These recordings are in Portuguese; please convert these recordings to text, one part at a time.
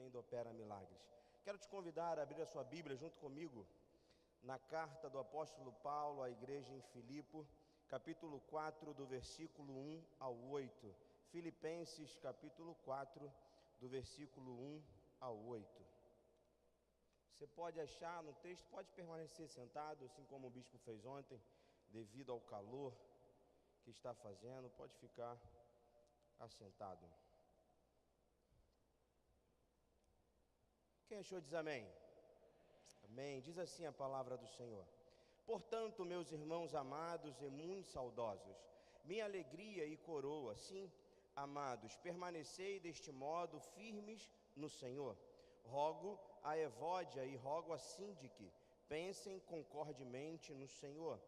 ainda opera milagres. Quero te convidar a abrir a sua Bíblia junto comigo na carta do apóstolo Paulo à igreja em Filipe, capítulo 4, do versículo 1 ao 8. Filipenses, capítulo 4, do versículo 1 ao 8. Você pode achar no texto, pode permanecer sentado, assim como o bispo fez ontem, devido ao calor que está fazendo, pode ficar assentado. Quem achou diz amém. Amém. Diz assim a palavra do Senhor. Portanto, meus irmãos amados e muito saudosos, minha alegria e coroa, sim, amados, permanecei deste modo firmes no Senhor. Rogo a Evódia e rogo a Síndique, pensem concordemente no Senhor.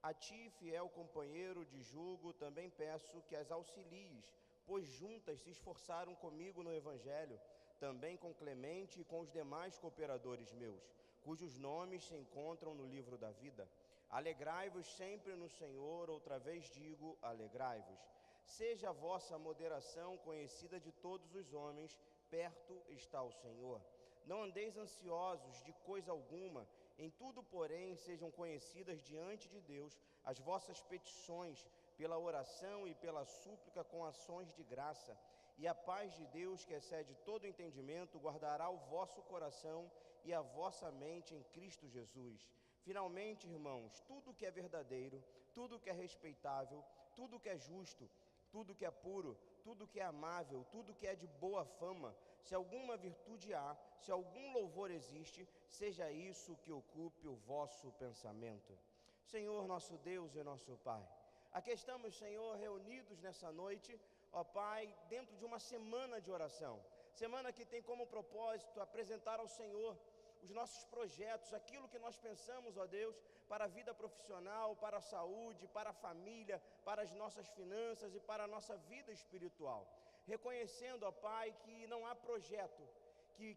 A ti, fiel companheiro de jugo, também peço que as auxilies, pois juntas se esforçaram comigo no Evangelho, também com Clemente e com os demais cooperadores meus, cujos nomes se encontram no livro da vida. Alegrai-vos sempre no Senhor, outra vez digo, alegrai-vos. Seja a vossa moderação conhecida de todos os homens, perto está o Senhor. Não andeis ansiosos de coisa alguma, em tudo, porém, sejam conhecidas diante de Deus as vossas petições, pela oração e pela súplica com ações de graça. E a paz de Deus, que excede todo entendimento, guardará o vosso coração e a vossa mente em Cristo Jesus. Finalmente, irmãos, tudo que é verdadeiro, tudo que é respeitável, tudo que é justo, tudo que é puro, tudo que é amável, tudo que é de boa fama, se alguma virtude há, se algum louvor existe, seja isso que ocupe o vosso pensamento. Senhor, nosso Deus e nosso Pai, aqui estamos, Senhor, reunidos nessa noite, ó Pai, dentro de uma semana de oração, semana que tem como propósito apresentar ao Senhor os nossos projetos, aquilo que nós pensamos, ó Deus, para a vida profissional, para a saúde, para a família, para as nossas finanças e para a nossa vida espiritual. Reconhecendo, ó Pai, que não há projeto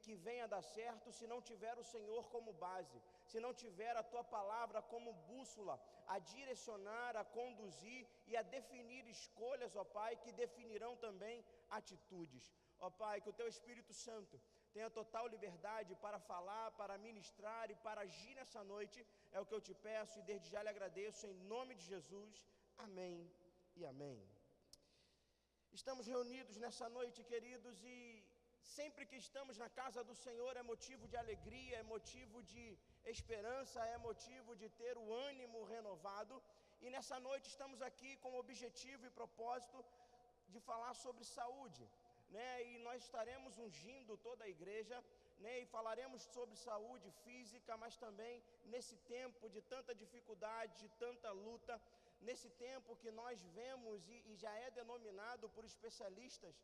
que venha dar certo se não tiver o Senhor como base, se não tiver a Tua palavra como bússola, a direcionar, a conduzir e a definir escolhas, ó Pai, que definirão também atitudes. Ó Pai, que o Teu Espírito Santo tenha total liberdade para falar, para ministrar e para agir nessa noite, é o que eu te peço e desde já lhe agradeço em nome de Jesus, amém e amém. Estamos reunidos nessa noite, queridos, e sempre que estamos na casa do Senhor é motivo de alegria, é motivo de esperança, é motivo de ter o ânimo renovado, e nessa noite estamos aqui com o objetivo e propósito de falar sobre saúde, e nós estaremos ungindo toda a igreja, e falaremos sobre saúde física, mas também nesse tempo de tanta dificuldade, de tanta luta, nesse tempo que nós vemos e já é denominado por especialistas,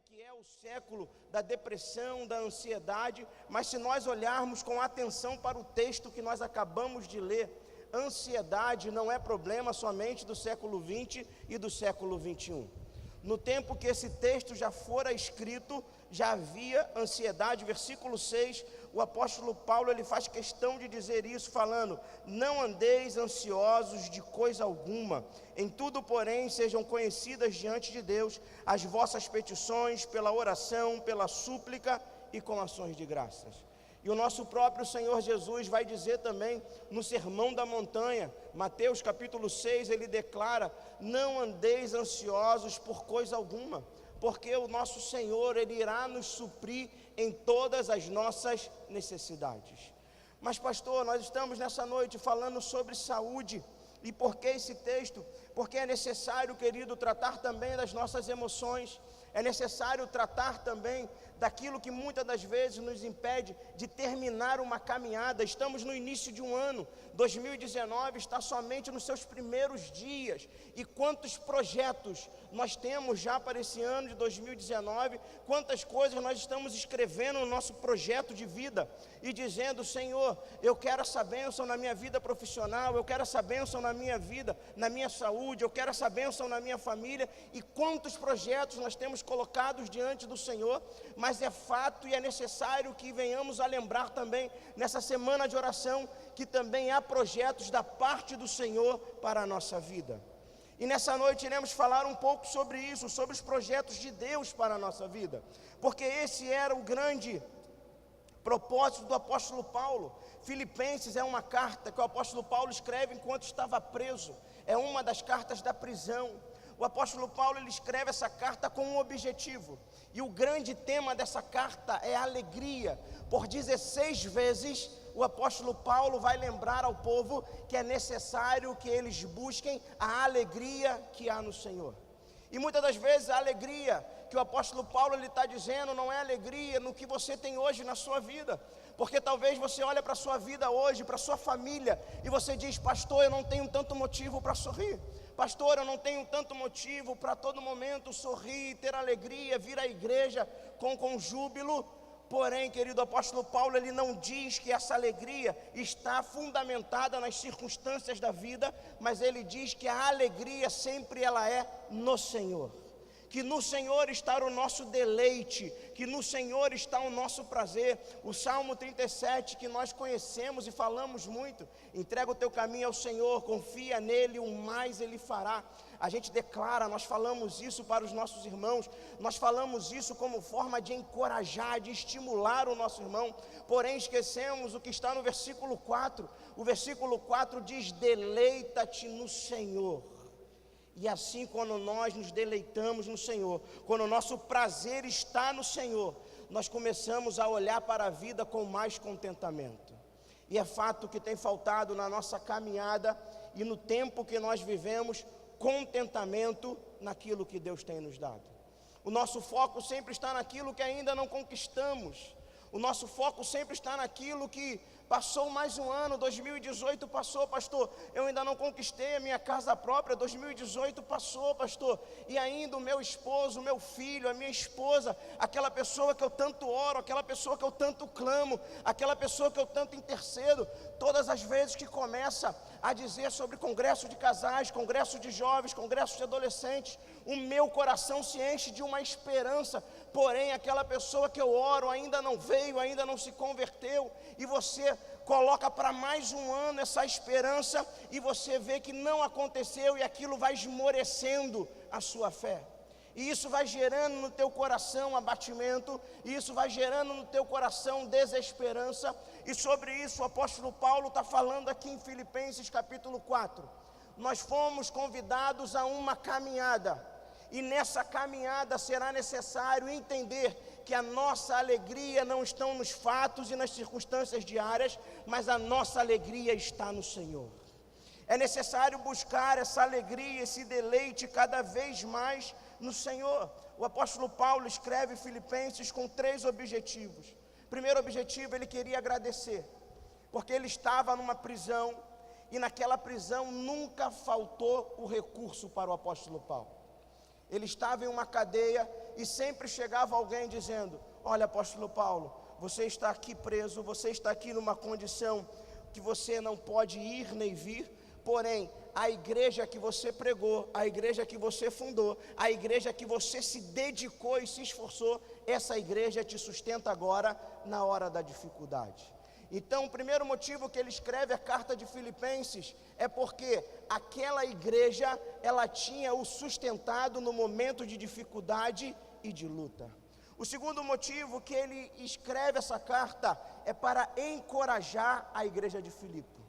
que é o século da depressão, da ansiedade, mas se nós olharmos com atenção para o texto que nós acabamos de ler, ansiedade não é problema somente do século 20 e do século 21. No tempo que esse texto já fora escrito, já havia ansiedade. Versículo 6, o apóstolo Paulo ele faz questão de dizer isso, falando: não andeis ansiosos de coisa alguma, em tudo, porém, sejam conhecidas diante de Deus as vossas petições, pela oração, pela súplica e com ações de graças. E o nosso próprio Senhor Jesus vai dizer também no Sermão da Montanha, Mateus capítulo 6, ele declara: não andeis ansiosos por coisa alguma, porque o nosso Senhor, ele irá nos suprir em todas as nossas necessidades. Mas pastor, nós estamos nessa noite falando sobre saúde. E por que esse texto? Porque é necessário, querido, tratar também das nossas emoções. É necessário tratar também daquilo que muitas das vezes nos impede de terminar uma caminhada. Estamos no início de um ano, 2019 está somente nos seus primeiros dias. E quantos projetos nós temos já para esse ano de 2019, quantas coisas nós estamos escrevendo no nosso projeto de vida e dizendo: Senhor, eu quero essa bênção na minha vida profissional, eu quero essa bênção na minha vida, na minha saúde, eu quero essa bênção na minha família. E quantos projetos nós temos colocados diante do Senhor, mas é fato e é necessário que venhamos a lembrar também nessa semana de oração que também há projetos da parte do Senhor para a nossa vida. E nessa noite iremos falar um pouco sobre isso, sobre os projetos de Deus para a nossa vida, porque esse era o grande propósito do apóstolo Paulo. Filipenses é uma carta que o apóstolo Paulo escreve enquanto estava preso, é uma das cartas da prisão. O apóstolo Paulo, ele escreve essa carta com um objetivo, e o grande tema dessa carta é a alegria. Por 16 vezes o apóstolo Paulo vai lembrar ao povo que é necessário que eles busquem a alegria que há no Senhor. E muitas das vezes a alegria que o apóstolo Paulo está dizendo não é alegria no que você tem hoje na sua vida, porque talvez você olha para a sua vida hoje, para a sua família, e você diz: pastor, eu não tenho tanto motivo para sorrir, pastor, eu não tenho tanto motivo para todo momento sorrir, ter alegria, vir à igreja com júbilo. Porém, querido, o apóstolo Paulo, ele não diz que essa alegria está fundamentada nas circunstâncias da vida, mas ele diz que a alegria sempre ela é no Senhor, que no Senhor está o nosso deleite, que no Senhor está o nosso prazer. O Salmo 37, que nós conhecemos e falamos muito: entrega o teu caminho ao Senhor, confia nele, o mais ele fará. A gente declara, nós falamos isso para os nossos irmãos, nós falamos isso como forma de encorajar, de estimular o nosso irmão, porém esquecemos o que está no versículo 4, o versículo 4 diz: deleita-te no Senhor. E assim, quando nós nos deleitamos no Senhor, quando o nosso prazer está no Senhor, nós começamos a olhar para a vida com mais contentamento. E é fato que tem faltado na nossa caminhada e no tempo que nós vivemos contentamento naquilo que Deus tem nos dado. O nosso foco sempre está naquilo que ainda não conquistamos. O nosso foco sempre está naquilo que passou mais um ano, 2018 passou, pastor, eu ainda não conquistei a minha casa própria, 2018 passou, pastor, e ainda o meu esposo, o meu filho, a minha esposa, aquela pessoa que eu tanto oro, aquela pessoa que eu tanto clamo, aquela pessoa que eu tanto intercedo, todas as vezes que começa a dizer sobre congresso de casais, congresso de jovens, congresso de adolescentes, o meu coração se enche de uma esperança. Porém, aquela pessoa que eu oro ainda não veio, ainda não se converteu, e você coloca para mais um ano essa esperança, e você vê que não aconteceu, e aquilo vai esmorecendo a sua fé. E isso vai gerando no teu coração abatimento, e isso vai gerando no teu coração desesperança. E sobre isso o apóstolo Paulo está falando aqui em Filipenses capítulo 4. Nós fomos convidados a uma caminhada, e nessa caminhada será necessário entender que a nossa alegria não está nos fatos e nas circunstâncias diárias, mas a nossa alegria está no Senhor. É necessário buscar essa alegria, esse deleite cada vez mais no Senhor. O apóstolo Paulo escreve Filipenses com 3 objetivos. Primeiro objetivo, ele queria agradecer, porque ele estava numa prisão, e naquela prisão nunca faltou o recurso para o apóstolo Paulo. Ele estava em uma cadeia e sempre chegava alguém dizendo: olha, apóstolo Paulo, você está aqui preso, você está aqui numa condição que você não pode ir nem vir, porém, a igreja que você pregou, a igreja que você fundou, a igreja que você se dedicou e se esforçou, essa igreja te sustenta agora na hora da dificuldade. Então, o primeiro motivo que ele escreve a carta de Filipenses é porque aquela igreja, ela tinha o sustentado no momento de dificuldade e de luta. O segundo motivo que ele escreve essa carta é para encorajar a igreja de Filipe.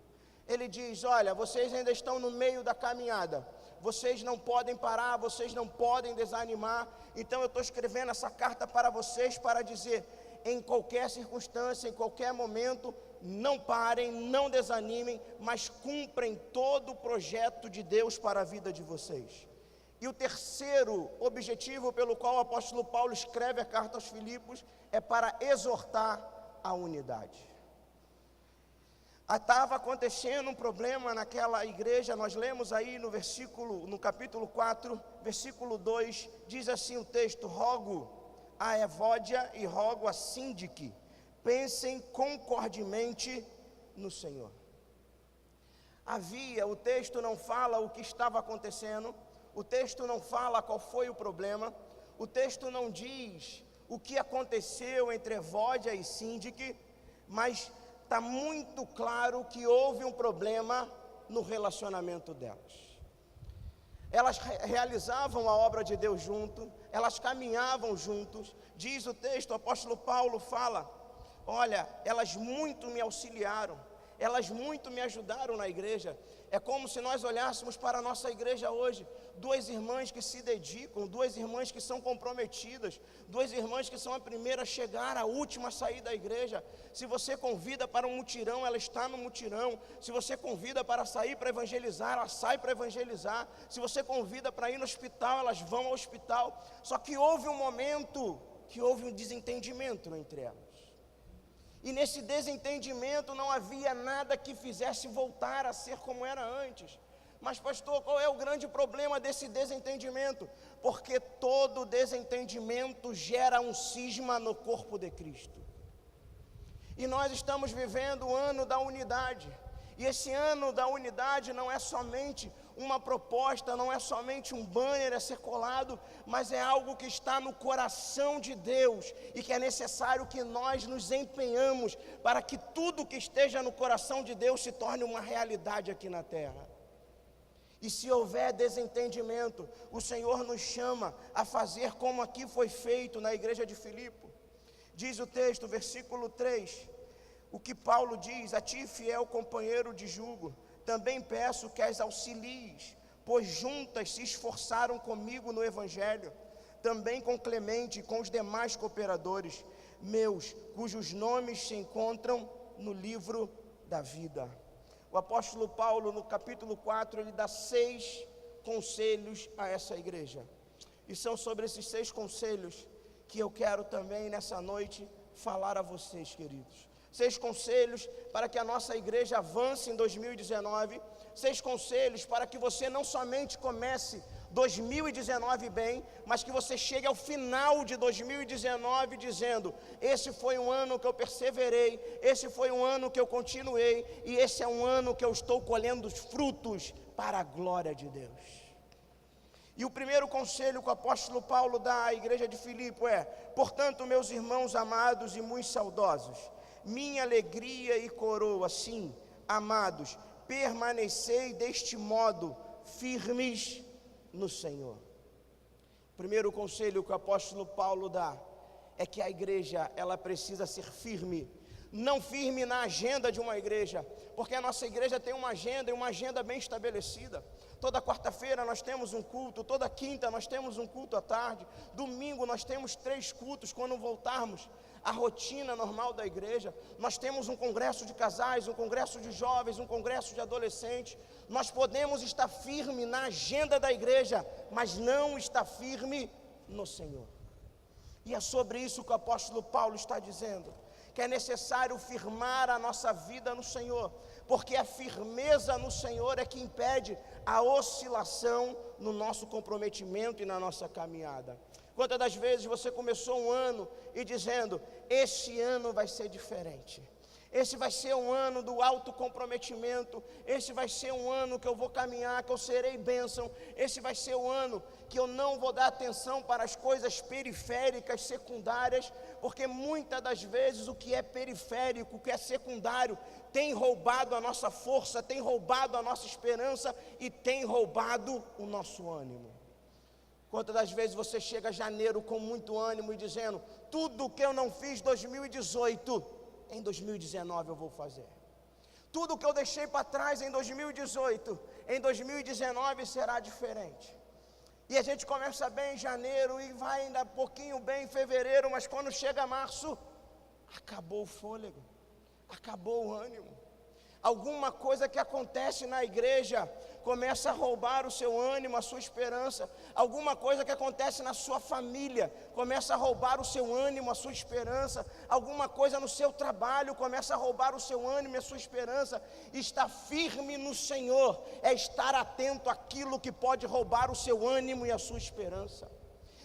Ele diz: olha, vocês ainda estão no meio da caminhada, vocês não podem parar, vocês não podem desanimar. Então eu estou escrevendo essa carta para vocês para dizer: em qualquer circunstância, em qualquer momento, não parem, não desanimem, mas cumprem todo o projeto de Deus para a vida de vocês. E o terceiro objetivo pelo qual o apóstolo Paulo escreve a carta aos Filipos é para exortar a unidade. Estava acontecendo um problema naquela igreja. Nós lemos aí no capítulo 4, versículo 2, diz assim o texto: rogo a Evódia e rogo a Síndique, pensem concordemente no Senhor. O texto não fala o que estava acontecendo, o texto não fala qual foi o problema, o texto não diz o que aconteceu entre Evódia e Síndique, mas está muito claro que houve um problema no relacionamento delas. elas realizavam a obra de Deus junto, elas caminhavam juntos. Diz o texto, o apóstolo Paulo fala: olha, elas muito me auxiliaram, elas muito me ajudaram na igreja. É como se nós olhássemos para a nossa igreja hoje, duas irmãs que se dedicam, duas irmãs que são comprometidas, duas irmãs que são a primeira a chegar, a última a sair da igreja. Se você convida para um mutirão, ela está no mutirão. Se você convida para sair para evangelizar, ela sai para evangelizar. Se você convida para ir no hospital, elas vão ao hospital. Só que houve um momento que houve um desentendimento entre elas. E nesse desentendimento não havia nada que fizesse voltar a ser como era antes. Mas pastor, qual é o grande problema desse desentendimento? Porque todo desentendimento gera um cisma no corpo de Cristo. E nós estamos vivendo o ano da unidade. E esse ano da unidade não é somente uma proposta, não é somente um banner a ser colado, mas é algo que está no coração de Deus e que é necessário que nós nos empenhamos para que tudo que esteja no coração de Deus se torne uma realidade aqui na terra. E se houver desentendimento, o Senhor nos chama a fazer como aqui foi feito na igreja de Filipe. Diz o texto, versículo 3, o que Paulo diz: a ti, fiel companheiro de jugo, também peço que as auxilies, pois juntas se esforçaram comigo no Evangelho, também com Clemente e com os demais cooperadores meus, cujos nomes se encontram no livro da vida. O apóstolo Paulo, no capítulo 4, ele dá 6 conselhos a essa igreja. E são sobre esses 6 conselhos que eu quero também nessa noite falar a vocês, queridos. 6 conselhos para que a nossa igreja avance em 2019, 6 conselhos para que você não somente comece 2019 bem, mas que você chegue ao final de 2019 dizendo: esse foi um ano que eu perseverei, esse foi um ano que eu continuei, e esse é um ano que eu estou colhendo os frutos para a glória de Deus. E o primeiro conselho que o apóstolo Paulo dá à igreja de Filipe é: portanto, meus irmãos amados e muito saudosos, minha alegria e coroa, sim, amados, permanecei deste modo firmes no Senhor. O primeiro conselho que o apóstolo Paulo dá é que a igreja, ela precisa ser firme. Não firme na agenda de uma igreja, porque a nossa igreja tem uma agenda, e uma agenda bem estabelecida. Toda quarta-feira nós temos um culto, toda quinta nós temos um culto à tarde, domingo nós temos 3 cultos quando voltarmos à rotina normal da igreja. Nós temos um congresso de casais, um congresso de jovens, um congresso de adolescentes. Nós podemos estar firme na agenda da igreja, mas não estar firme no Senhor. E é sobre isso que o apóstolo Paulo está dizendo, que é necessário firmar a nossa vida no Senhor, porque a firmeza no Senhor é que impede a oscilação no nosso comprometimento e na nossa caminhada. Quantas das vezes você começou um ano e dizendo: esse ano vai ser diferente, esse vai ser um ano do alto comprometimento, esse vai ser um ano que eu vou caminhar, que eu serei bênção, esse vai ser o ano que eu não vou dar atenção para as coisas periféricas, secundárias, porque muitas das vezes o que é periférico, o que é secundário, tem roubado a nossa força, tem roubado a nossa esperança e tem roubado o nosso ânimo. Quantas das vezes você chega a janeiro com muito ânimo e dizendo: tudo que eu não fiz em 2018, em 2019 eu vou fazer. Tudo que eu deixei para trás em 2018, em 2019 será diferente. E a gente começa bem em janeiro e vai ainda um pouquinho bem em fevereiro, mas quando chega março, acabou o fôlego, acabou o ânimo. Alguma coisa que acontece na igreja começa a roubar o seu ânimo, a sua esperança. Alguma coisa que acontece na sua família começa a roubar o seu ânimo, a sua esperança. Alguma coisa no seu trabalho começa a roubar o seu ânimo e a sua esperança. Estar firme no Senhor é estar atento àquilo que pode roubar o seu ânimo e a sua esperança.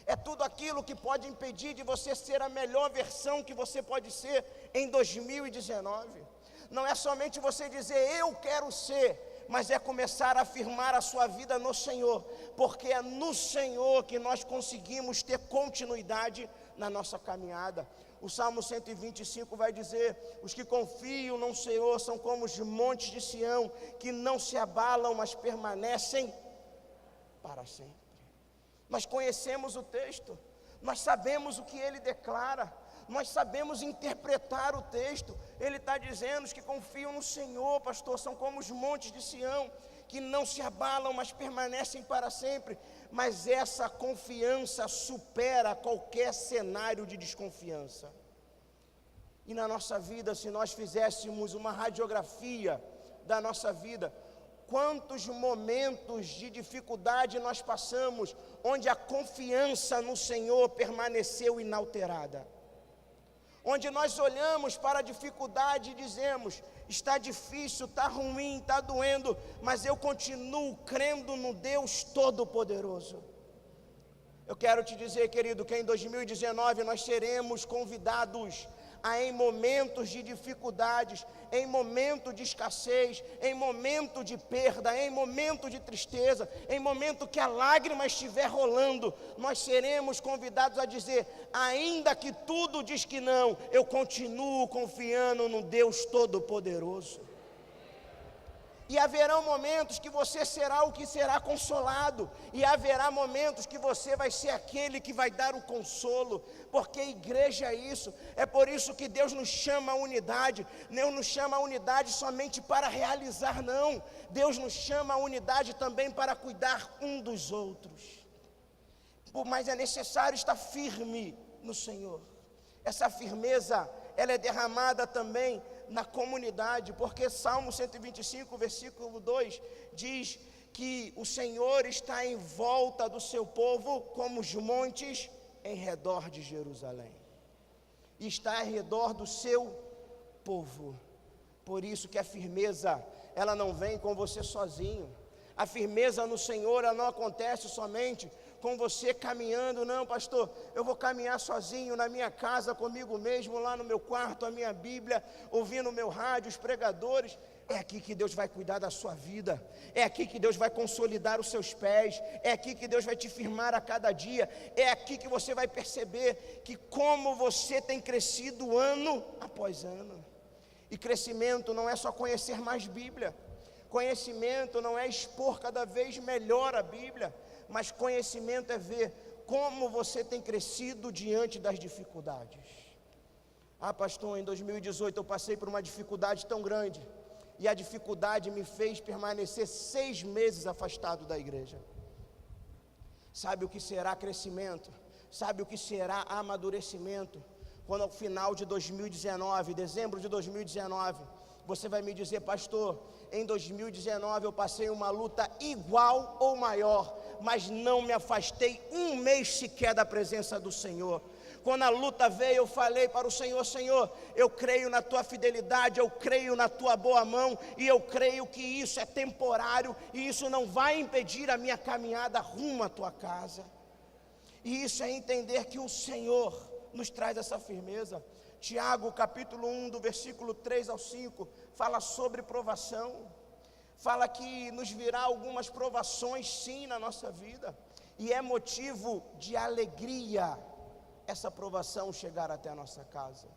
É tudo aquilo que pode impedir de você ser a melhor versão que você pode ser em 2019. Não é somente você dizer: eu quero ser, mas é começar a afirmar a sua vida no Senhor, porque é no Senhor que nós conseguimos ter continuidade na nossa caminhada. O Salmo 125 vai dizer: os que confiam no Senhor são como os montes de Sião, que não se abalam, mas permanecem para sempre. Nós conhecemos o texto, nós sabemos o que ele declara, nós sabemos interpretar o texto. Ele está dizendo: os que confiam no Senhor, pastor, são como os montes de Sião, que não se abalam, mas permanecem para sempre. Mas essa confiança supera qualquer cenário de desconfiança. E na nossa vida, se nós fizéssemos uma radiografia da nossa vida, quantos momentos de dificuldade nós passamos, onde a confiança no Senhor permaneceu inalterada, onde nós olhamos para a dificuldade e dizemos: está difícil, está ruim, está doendo, mas eu continuo crendo no Deus Todo-Poderoso. Eu quero te dizer, querido, que em 2019 nós seremos convidados a, em momentos de dificuldades, em momento de escassez, em momento de perda, em momento de tristeza, em momento que a lágrima estiver rolando, nós seremos convidados a dizer: ainda que tudo diz que não, eu continuo confiando no Deus Todo-Poderoso. E haverão momentos que você será o que será consolado, e haverá momentos que você vai ser aquele que vai dar o consolo, porque a igreja é isso. É por isso que Deus nos chama a unidade. Deus nos chama a unidade somente para realizar, não. Deus nos chama a unidade também para cuidar um dos outros. Mas é necessário estar firme no Senhor. Essa firmeza, ela é derramada também na comunidade, porque Salmo 125, versículo 2, diz que o Senhor está em volta do seu povo como os montes em redor de Jerusalém, e está ao redor do seu povo. Por isso que a firmeza, ela não vem com você sozinho. A firmeza no Senhor, ela não acontece somente com você caminhando. Não, pastor, eu vou caminhar sozinho na minha casa, comigo mesmo, lá no meu quarto, a minha Bíblia, ouvindo o meu rádio, os pregadores. É aqui que Deus vai cuidar da sua vida, é aqui que Deus vai consolidar os seus pés, é aqui que Deus vai te firmar a cada dia, é aqui que você vai perceber que como você tem crescido ano após ano. E crescimento não é só conhecer mais Bíblia, conhecimento não é expor cada vez melhor a Bíblia, mas conhecimento é ver como você tem crescido diante das dificuldades. Ah, pastor, em 2018 eu passei por uma dificuldade tão grande, e a dificuldade me fez permanecer 6 meses afastado da igreja. Sabe o que será crescimento? Sabe o que será amadurecimento? Quando ao final de 2019, dezembro de 2019, você vai me dizer: pastor, em 2019 eu passei uma luta igual ou maior, mas não me afastei um mês sequer da presença do Senhor. Quando a luta veio, eu falei para o Senhor: Senhor, eu creio na tua fidelidade, eu creio na tua boa mão, e eu creio que isso é temporário, e isso não vai impedir a minha caminhada rumo à tua casa. E isso é entender que o Senhor nos traz essa firmeza. Tiago, capítulo 1, do versículo 3 ao 5, fala sobre provação. Fala que nos virá algumas provações, sim, na nossa vida, e é motivo de alegria essa provação chegar até a nossa casa.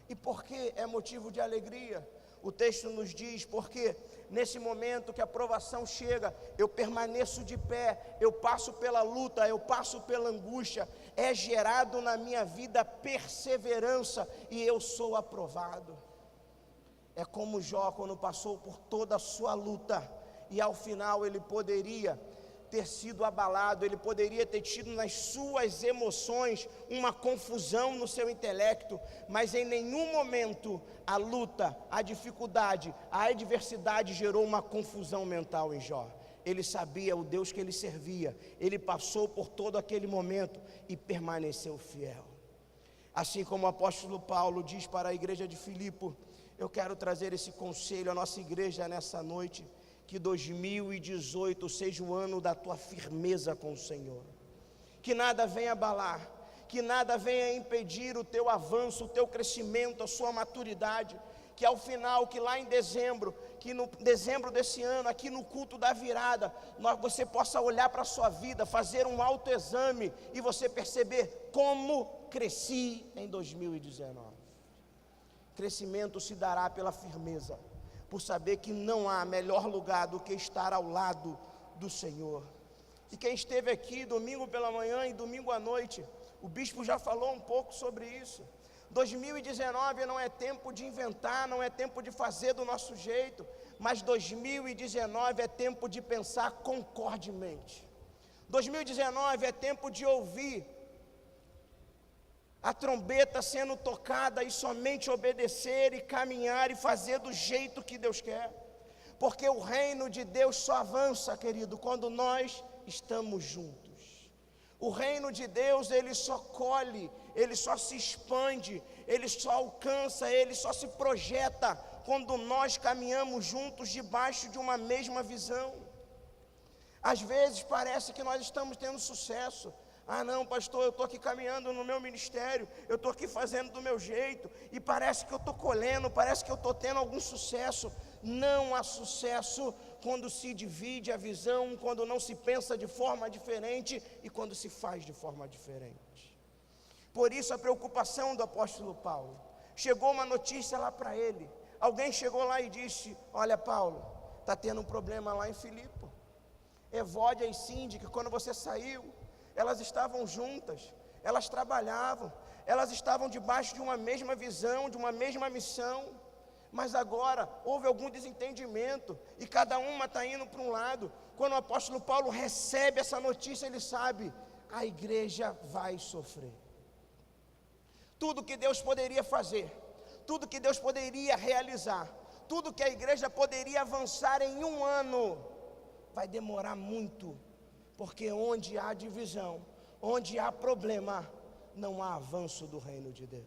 E por que é motivo de alegria? O texto nos diz: porque nesse momento que a provação chega, eu permaneço de pé, eu passo pela luta, eu passo pela angústia, é gerado na minha vida perseverança, e eu sou aprovado. É como Jó, quando passou por toda a sua luta, e ao final ele poderia ter sido abalado, ele poderia ter tido nas suas emoções uma confusão no seu intelecto, mas em nenhum momento a luta, a dificuldade, a adversidade gerou uma confusão mental em Jó. Ele sabia o Deus que ele servia, ele passou por todo aquele momento e permaneceu fiel. Assim como o apóstolo Paulo diz para a igreja de Filipe, eu quero trazer esse conselho à nossa igreja nessa noite: que 2018 seja o ano da tua firmeza com o Senhor, que nada venha abalar, que nada venha impedir o teu avanço, o teu crescimento, a sua maturidade, que ao final, que lá em dezembro, que no dezembro desse ano, aqui no culto da virada, você possa olhar para a sua vida, fazer um autoexame e você perceber como cresci em 2019. Crescimento se dará pela firmeza, por saber que não há melhor lugar do que estar ao lado do Senhor. E quem esteve aqui domingo pela manhã e domingo à noite, o bispo já falou um pouco sobre isso. 2019 não é tempo de inventar, não é tempo de fazer do nosso jeito, mas 2019 é tempo de pensar concordemente. 2019 é tempo de ouvir a trombeta sendo tocada e somente obedecer e caminhar e fazer do jeito que Deus quer. Porque o reino de Deus só avança, querido, quando nós estamos juntos. O reino de Deus, ele só colhe, ele só se expande, ele só alcança, ele só se projeta quando nós caminhamos juntos debaixo de uma mesma visão. Às vezes parece que nós estamos tendo sucesso. Ah não, pastor, eu estou aqui caminhando no meu ministério, eu estou aqui fazendo do meu jeito, e parece que eu estou colhendo, parece que eu estou tendo algum sucesso. Não há sucesso quando se divide a visão, quando não se pensa de forma diferente e quando se faz de forma diferente. Por isso a preocupação do apóstolo Paulo. Chegou uma notícia lá para ele, alguém chegou lá e disse: olha Paulo, está tendo um problema lá em Filipe. Evódia e Síndica, quando você saiu, elas estavam juntas, elas trabalhavam, elas estavam debaixo de uma mesma visão, de uma mesma missão, mas agora houve algum desentendimento e cada uma está indo para um lado. Quando o apóstolo Paulo recebe essa notícia, ele sabe, a igreja vai sofrer. Tudo que Deus poderia fazer, tudo que Deus poderia realizar, tudo que a igreja poderia avançar em um ano, vai demorar muito. Porque onde há divisão, onde há problema, não há avanço do reino de Deus.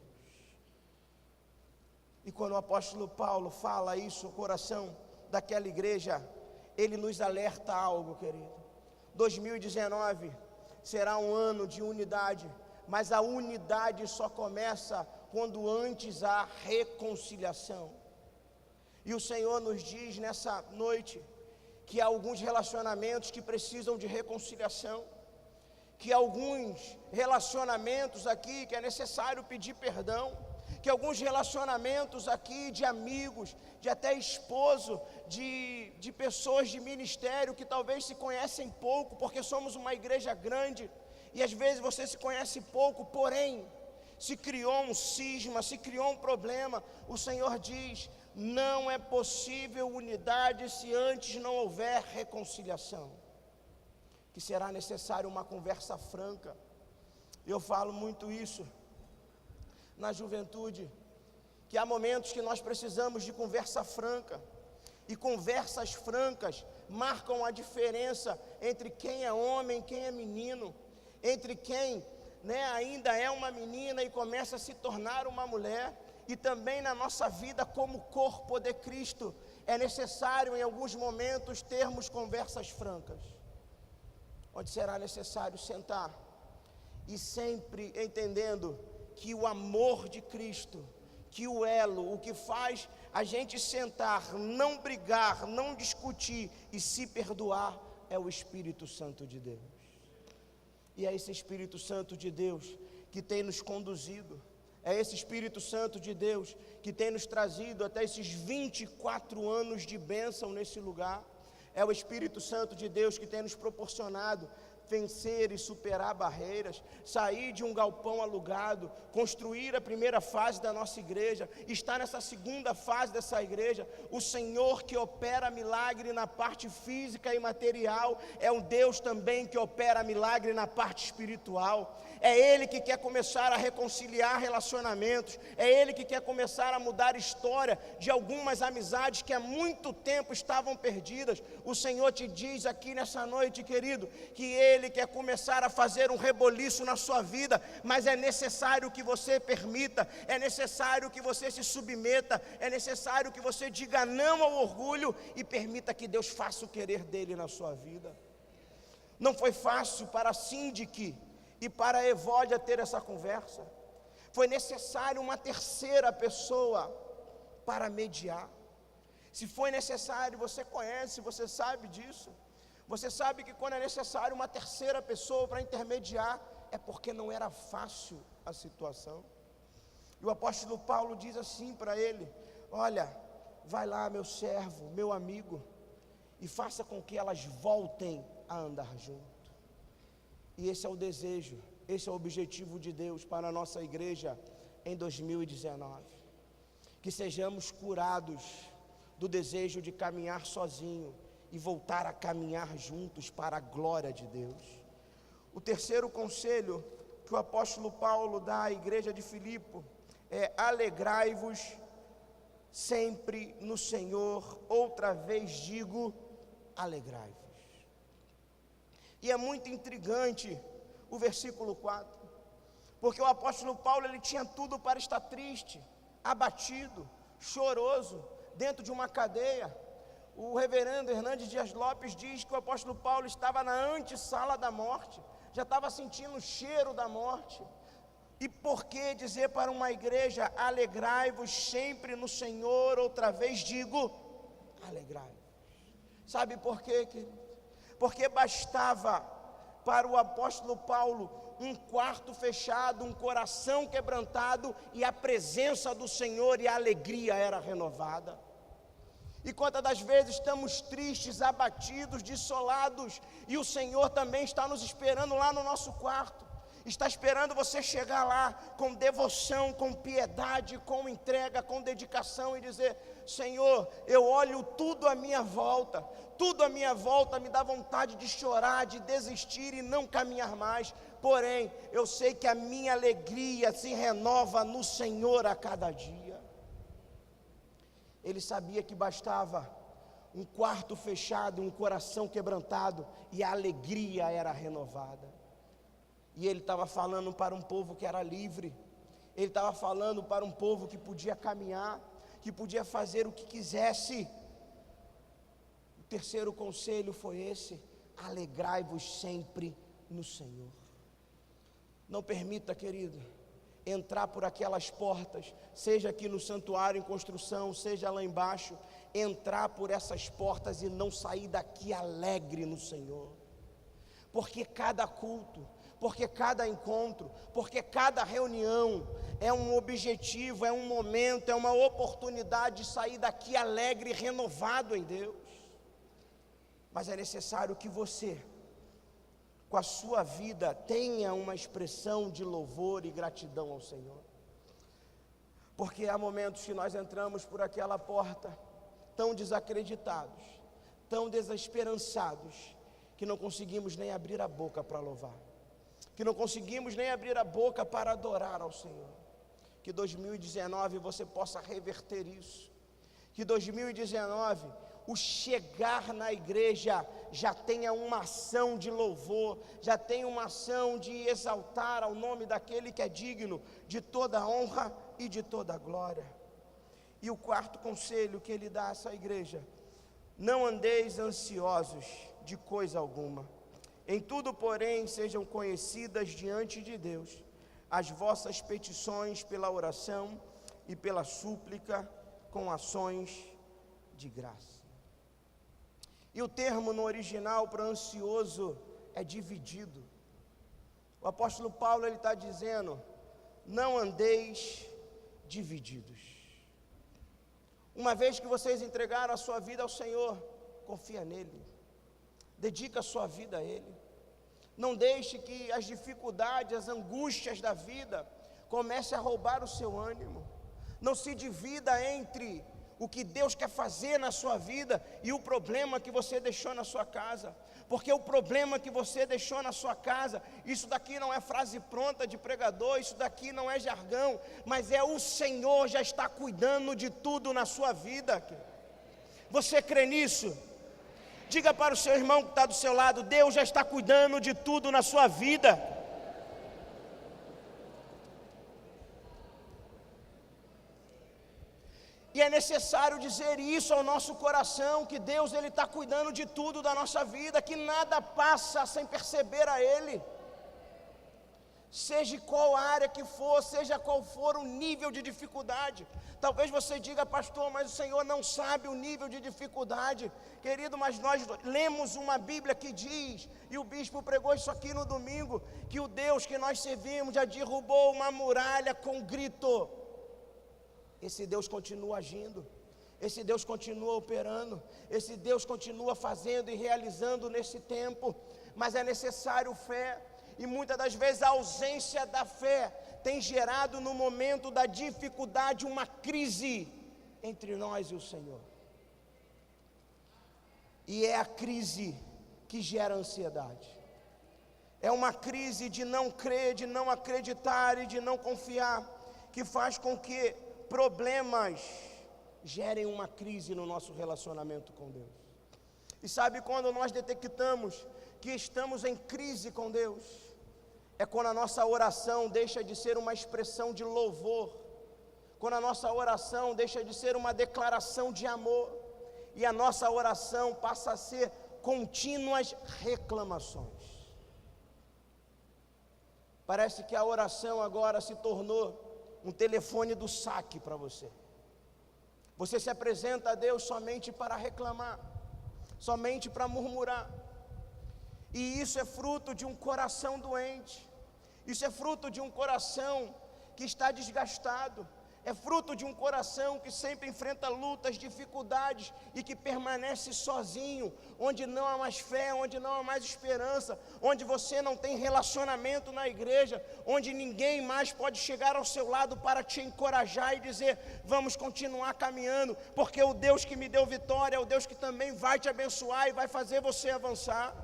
E quando o apóstolo Paulo fala isso no coração daquela igreja, ele nos alerta algo, querido. 2019 será um ano de unidade, mas a unidade só começa quando antes há reconciliação. E o Senhor nos diz nessa noite que há alguns relacionamentos que precisam de reconciliação, que há alguns relacionamentos aqui que é necessário pedir perdão, que alguns relacionamentos aqui de amigos, de até esposo, de pessoas de ministério que talvez se conhecem pouco, porque somos uma igreja grande, e às vezes você se conhece pouco, porém, se criou um cisma, se criou um problema. O Senhor diz: não é possível unidade se antes não houver reconciliação, que será necessário uma conversa franca. Eu falo muito isso na juventude, que há momentos que nós precisamos de conversa franca, e conversas francas marcam a diferença entre quem é homem e quem é menino, entre quem ainda é uma menina e começa a se tornar uma mulher. E também na nossa vida como corpo de Cristo, é necessário em alguns momentos termos conversas francas, onde será necessário sentar, e sempre entendendo que o amor de Cristo, que o elo, o que faz a gente sentar, não brigar, não discutir e se perdoar, é o Espírito Santo de Deus. E é esse Espírito Santo de Deus que tem nos conduzido. É esse Espírito Santo de Deus que tem nos trazido até esses 24 anos de bênção nesse lugar. É o Espírito Santo de Deus que tem nos proporcionado vencer e superar barreiras, sair de um galpão alugado, construir a primeira fase da nossa igreja, estar nessa segunda fase dessa igreja. O Senhor que opera milagre na parte física e material, é um Deus também que opera milagre na parte espiritual. É Ele que quer começar a reconciliar relacionamentos, é Ele que quer começar a mudar a história de algumas amizades que há muito tempo estavam perdidas. O Senhor te diz aqui nessa noite, querido, que Ele quer começar a fazer um reboliço na sua vida, mas é necessário que você permita, é necessário que você se submeta, é necessário que você diga não ao orgulho e permita que Deus faça o querer dele na sua vida. Não foi fácil para Síndica e para Evódia ter essa conversa. Foi necessário uma terceira pessoa para mediar. Se foi necessário, você conhece, você sabe disso. Você sabe que quando é necessário uma terceira pessoa para intermediar, é porque não era fácil a situação. E o apóstolo Paulo diz assim para ele: olha, vai lá, meu servo, meu amigo, e faça com que elas voltem a andar junto. E esse é o desejo, esse é o objetivo de Deus para a nossa igreja em 2019. Que sejamos curados do desejo de caminhar sozinho e voltar a caminhar juntos para a glória de Deus. O terceiro conselho que o apóstolo Paulo dá à igreja de Filipe é: alegrai-vos sempre no Senhor. Outra vez digo, alegrai-vos. E é muito intrigante o versículo 4, porque o apóstolo Paulo, ele tinha tudo para estar triste, abatido, choroso, dentro de uma cadeia. O reverendo Hernandes Dias Lopes diz que o apóstolo Paulo estava na antessala da morte, já estava sentindo o cheiro da morte. E por que dizer para uma igreja: alegrai-vos sempre no Senhor? Outra vez digo, alegrai-vos. Sabe por quê, querido? Porque bastava para o apóstolo Paulo um quarto fechado, um coração quebrantado, e a presença do Senhor e a alegria era renovada. E quantas das vezes estamos tristes, abatidos, dessolados, e o Senhor também está nos esperando lá no nosso quarto, está esperando você chegar lá com devoção, com piedade, com entrega, com dedicação e dizer: Senhor, eu olho tudo à minha volta me dá vontade de chorar, de desistir e não caminhar mais, porém, eu sei que a minha alegria se renova no Senhor a cada dia. Ele sabia que bastava um quarto fechado, um coração quebrantado, e a alegria era renovada. E ele estava falando para um povo que era livre, ele estava falando para um povo que podia caminhar, que podia fazer o que quisesse. O terceiro conselho foi esse: alegrai-vos sempre no Senhor. Não permita, querido, entrar por aquelas portas, seja aqui no santuário em construção, seja lá embaixo, entrar por essas portas e não sair daqui alegre no Senhor. Porque cada culto, porque cada encontro, porque cada reunião é um objetivo, é um momento, é uma oportunidade de sair daqui alegre e renovado em Deus. Mas é necessário que você, com a sua vida, tenha uma expressão de louvor e gratidão ao Senhor. Porque há momentos que nós entramos por aquela porta tão desacreditados, tão desesperançados, que não conseguimos nem abrir a boca para louvar, que não conseguimos nem abrir a boca para adorar ao Senhor. Que 2019 você possa reverter isso, que 2019 o chegar na igreja já tenha uma ação de louvor, já tenha uma ação de exaltar ao nome daquele que é digno de toda honra e de toda glória. E o quarto conselho que ele dá a essa igreja: não andeis ansiosos de coisa alguma, em tudo, porém, sejam conhecidas diante de Deus as vossas petições pela oração e pela súplica com ações de graça. E o termo no original para ansioso é dividido. O apóstolo Paulo, ele está dizendo: não andeis divididos. Uma vez que vocês entregaram a sua vida ao Senhor, confia nele, dedica a sua vida a Ele. Não deixe que as dificuldades, as angústias da vida comecem a roubar o seu ânimo. Não se divida entre o que Deus quer fazer na sua vida e o problema que você deixou na sua casa. Porque o problema que você deixou na sua casa, isso daqui não é frase pronta de pregador, isso daqui não é jargão, mas é o Senhor já está cuidando de tudo na sua vida. Você crê nisso? Diga para o seu irmão que está do seu lado: Deus já está cuidando de tudo na sua vida. E é necessário dizer isso ao nosso coração, que Deus, Ele está cuidando de tudo da nossa vida, que nada passa sem perceber a Ele. Seja qual área que for, seja qual for o nível de dificuldade. Talvez você diga: pastor, mas o Senhor não sabe o nível de dificuldade. Querido, mas nós lemos uma Bíblia que diz, e o bispo pregou isso aqui no domingo, que o Deus que nós servimos já derrubou uma muralha com grito. Esse Deus continua agindo, esse Deus continua operando, esse Deus continua fazendo e realizando nesse tempo. Mas é necessário fé, E muitas das vezes a ausência da fé tem gerado no momento da dificuldade uma crise entre nós e o Senhor. E é a crise que gera ansiedade. É uma crise de não crer, de não acreditar e de não confiar, que faz com que problemas gerem uma crise no nosso relacionamento com Deus. E sabe quando nós detectamos que estamos em crise com Deus? É quando a nossa oração deixa de ser uma expressão de louvor, quando a nossa oração deixa de ser uma declaração de amor, e a nossa oração passa a ser contínuas reclamações. Parece que a oração agora se tornou um telefone do saque para você. Você se apresenta a Deus somente para reclamar, somente para murmurar. E isso é fruto de um coração doente. Isso é fruto de um coração que está desgastado. É fruto de um coração que sempre enfrenta lutas, dificuldades e que permanece sozinho, onde não há mais fé, onde não há mais esperança, onde você não tem relacionamento na igreja, onde ninguém mais pode chegar ao seu lado para te encorajar e dizer: vamos continuar caminhando, porque o Deus que me deu vitória é o Deus que também vai te abençoar e vai fazer você avançar.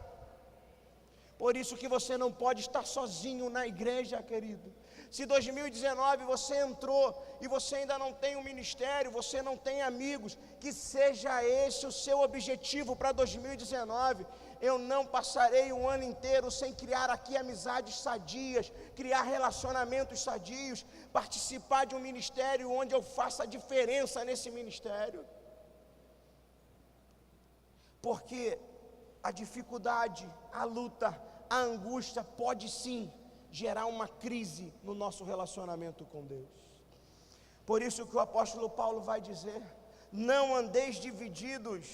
Por isso que você não pode estar sozinho na igreja, querido. Se 2019 você entrou e você ainda não tem um ministério, você não tem amigos, que seja esse o seu objetivo para 2019. Eu não passarei um ano inteiro sem criar aqui amizades sadias, criar relacionamentos sadios, participar de um ministério onde eu faça a diferença nesse ministério. Porque a dificuldade, a luta, a angústia pode sim gerar uma crise no nosso relacionamento com Deus. Por isso que o apóstolo Paulo vai dizer: não andeis divididos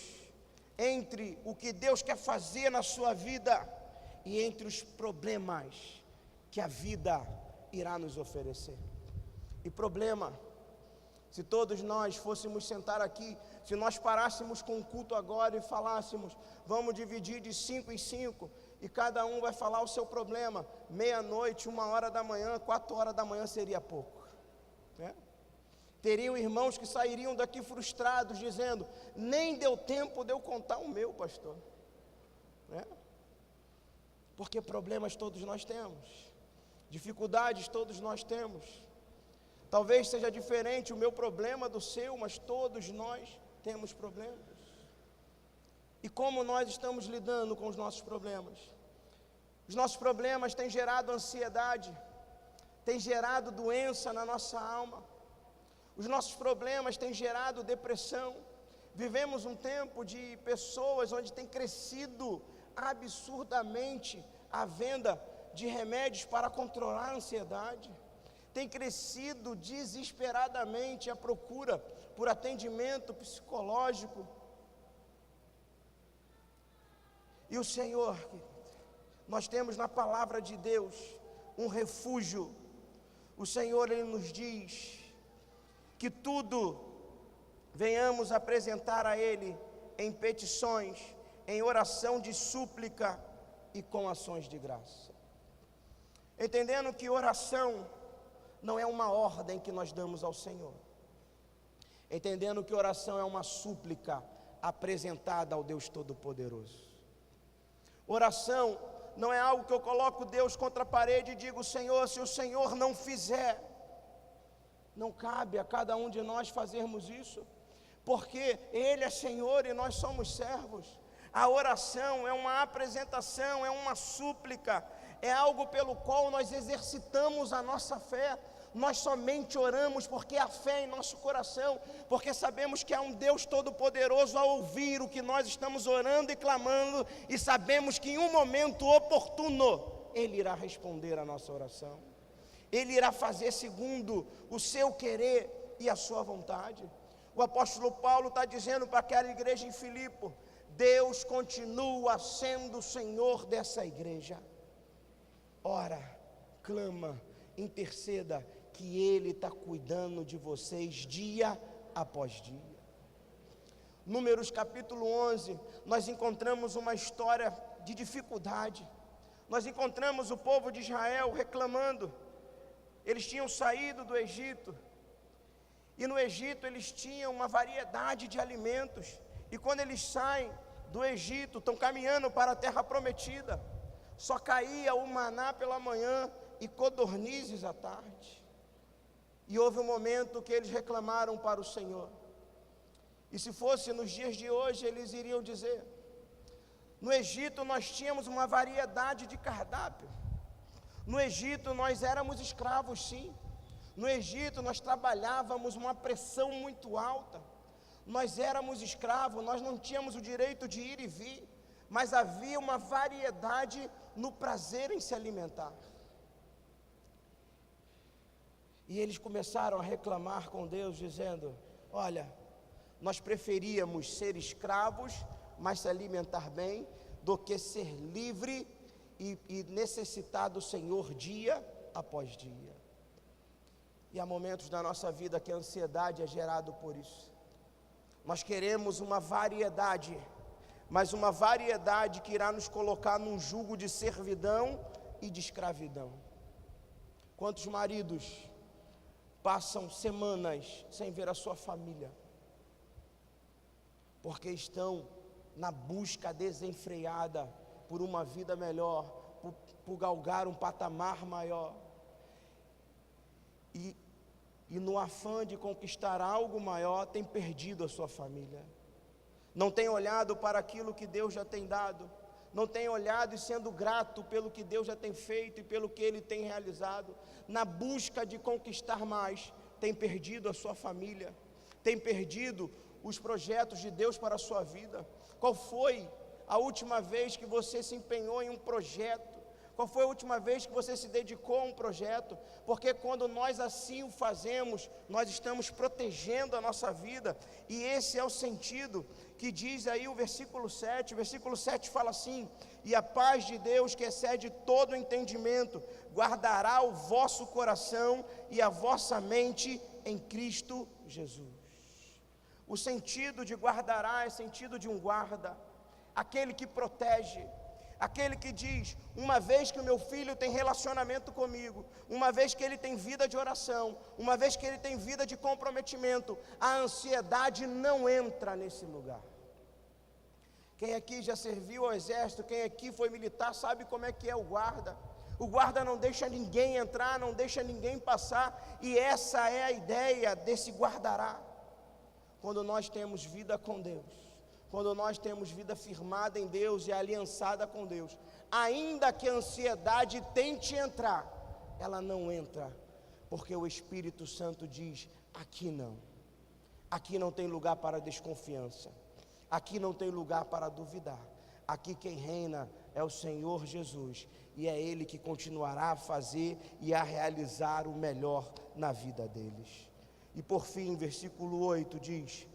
entre o que Deus quer fazer na sua vida e entre os problemas que a vida irá nos oferecer. E problema, se todos nós fôssemos sentar aqui, se nós parássemos com o culto agora e falássemos: vamos dividir de 5 em 5, e cada um vai falar o seu problema, meia-noite, 1h da manhã, 4h da manhã seria pouco, né? Teriam irmãos que sairiam daqui frustrados, dizendo: nem deu tempo de eu contar o meu, pastor, né? Porque problemas todos nós temos, dificuldades todos nós temos. Talvez seja diferente o meu problema do seu, mas todos nós temos problemas. E como nós estamos lidando com os nossos problemas? Os nossos problemas têm gerado ansiedade, têm gerado doença na nossa alma. Os nossos problemas têm gerado depressão. Vivemos um tempo de pessoas onde tem crescido absurdamente a venda de remédios para controlar a ansiedade. Tem crescido desesperadamente a procura por atendimento psicológico. E o Senhor, nós temos na palavra de Deus um refúgio. O Senhor, Ele nos diz que tudo venhamos apresentar a Ele em petições, em oração de súplica e com ações de graça. Entendendo que oração não é uma ordem que nós damos ao Senhor. Entendendo que oração é uma súplica apresentada ao Deus Todo-Poderoso. Oração não é algo que eu coloco Deus contra a parede e digo: Senhor, se o Senhor não fizer. Não cabe a cada um de nós fazermos isso, porque Ele é Senhor e nós somos servos. A oração é uma apresentação, é uma súplica, é algo pelo qual nós exercitamos a nossa fé. Nós somente oramos porque há fé em nosso coração, porque sabemos que há um Deus Todo-Poderoso a ouvir o que nós estamos orando e clamando, e sabemos que em um momento oportuno Ele irá responder a nossa oração. Ele irá fazer segundo o seu querer e a sua vontade. O apóstolo Paulo está dizendo para aquela igreja em Filipe: Deus continua sendo o Senhor dessa igreja. Ora, clama, interceda, que Ele está cuidando de vocês dia após dia. Números capítulo 11, nós encontramos uma história de dificuldade, nós encontramos o povo de Israel reclamando. Eles tinham saído do Egito, e no Egito eles tinham uma variedade de alimentos, e quando eles saem do Egito, estão caminhando para a terra prometida, só caía o maná pela manhã e codornizes à tarde. E houve um momento que eles reclamaram para o Senhor, e se fosse nos dias de hoje, eles iriam dizer: no Egito nós tínhamos uma variedade de cardápio, no Egito nós éramos escravos, sim, no Egito nós trabalhávamos uma pressão muito alta, nós éramos escravos, nós não tínhamos o direito de ir e vir, mas havia uma variedade no prazer em se alimentar. E eles começaram a reclamar com Deus, dizendo: olha, nós preferíamos ser escravos, mas se alimentar bem, do que ser livre e necessitar do Senhor dia após dia. E há momentos da nossa vida que a ansiedade é gerada por isso. Nós queremos uma variedade, mas uma variedade que irá nos colocar num jugo de servidão e de escravidão. Quantos maridos passam semanas sem ver a sua família, porque estão na busca desenfreada por uma vida melhor, por galgar um patamar maior, e no afã de conquistar algo maior, tem perdido a sua família, não tem olhado para aquilo que Deus já tem dado, não tem olhado e sendo grato pelo que Deus já tem feito e pelo que Ele tem realizado, na busca de conquistar mais, tem perdido a sua família, tem perdido os projetos de Deus para a sua vida. Qual foi a última vez que você se empenhou em um projeto? Qual foi a última vez que você se dedicou a um projeto? Porque quando nós assim o fazemos, nós estamos protegendo a nossa vida, e esse é o sentido que diz aí o versículo 7. O versículo 7 fala assim: e a paz de Deus, que excede todo o entendimento, guardará o vosso coração e a vossa mente em Cristo Jesus. O sentido de guardará é sentido de um guarda, aquele que protege, aquele que diz: uma vez que o meu filho tem relacionamento comigo, uma vez que ele tem vida de oração, uma vez que ele tem vida de comprometimento, a ansiedade não entra nesse lugar. Quem aqui já serviu ao exército, quem aqui foi militar, sabe como é que é o guarda. O guarda não deixa ninguém entrar, não deixa ninguém passar, e essa é a ideia desse guardará. Quando nós temos vida com Deus, quando nós temos vida firmada em Deus e aliançada com Deus, ainda que a ansiedade tente entrar, ela não entra, porque o Espírito Santo diz: aqui não tem lugar para desconfiança, aqui não tem lugar para duvidar, aqui quem reina é o Senhor Jesus, e é Ele que continuará a fazer e a realizar o melhor na vida deles. E por fim, versículo 8 diz: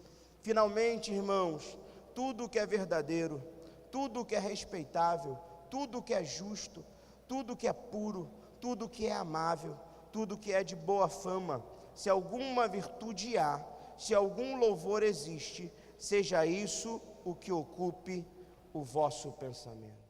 finalmente, irmãos, tudo que é verdadeiro, tudo que é respeitável, tudo que é justo, tudo que é puro, tudo que é amável, tudo que é de boa fama, se alguma virtude há, se algum louvor existe, seja isso o que ocupe o vosso pensamento.